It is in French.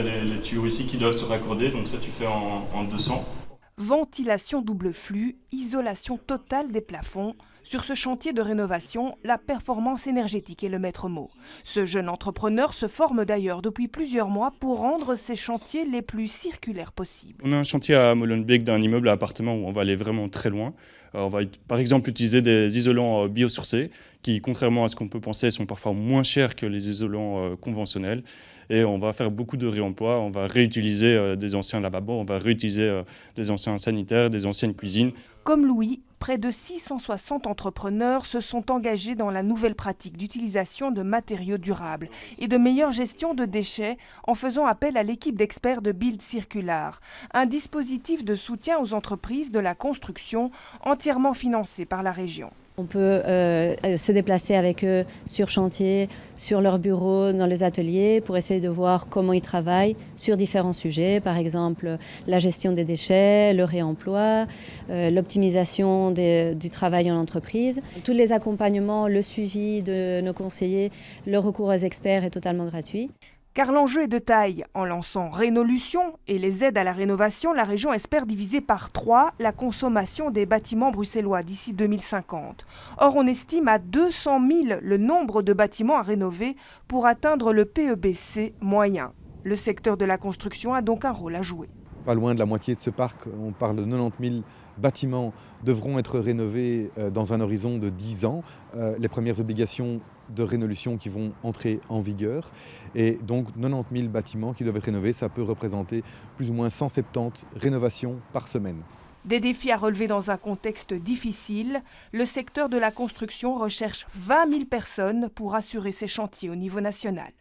les tuyaux ici qui doivent se raccorder, donc ça tu fais en 200. Ventilation double flux, isolation totale des plafonds. Sur ce chantier de rénovation, la performance énergétique est le maître mot. Ce jeune entrepreneur se forme d'ailleurs depuis plusieurs mois pour rendre ces chantiers les plus circulaires possibles. On a un chantier à Molenbeek d'un immeuble à appartement où on va aller vraiment très loin. On va par exemple utiliser des isolants biosourcés qui, contrairement à ce qu'on peut penser, sont parfois moins chers que les isolants conventionnels. Et on va faire beaucoup de réemploi, on va réutiliser des anciens lavabos, on va réutiliser des anciens sanitaires, des anciennes cuisines. Comme Louis, près de 660 entrepreneurs se sont engagés dans la nouvelle pratique d'utilisation de matériaux durables et de meilleure gestion de déchets en faisant appel à l'équipe d'experts de Build Circular, un dispositif de soutien aux entreprises de la construction entièrement financé par la région. On peut se déplacer avec eux sur chantier, sur leur bureau, dans les ateliers pour essayer de voir comment ils travaillent sur différents sujets, par exemple la gestion des déchets, le réemploi, l'optimisation du travail en entreprise. Tous les accompagnements, le suivi de nos conseillers, le recours aux experts est totalement gratuit. Car l'enjeu est de taille. En lançant Rénolution et les aides à la rénovation, la région espère diviser par 3 la consommation des bâtiments bruxellois d'ici 2050. Or, on estime à 200 000 le nombre de bâtiments à rénover pour atteindre le PEBC moyen. Le secteur de la construction a donc un rôle à jouer. Pas loin de la moitié de ce parc, on parle de 90 000 bâtiments, devront être rénovés dans un horizon de 10 ans. Les premières obligations de rénolution qui vont entrer en vigueur. Et donc 90 000 bâtiments qui doivent être rénovés, ça peut représenter plus ou moins 170 rénovations par semaine. Des défis à relever dans un contexte difficile. Le secteur de la construction recherche 20 000 personnes pour assurer ses chantiers au niveau national.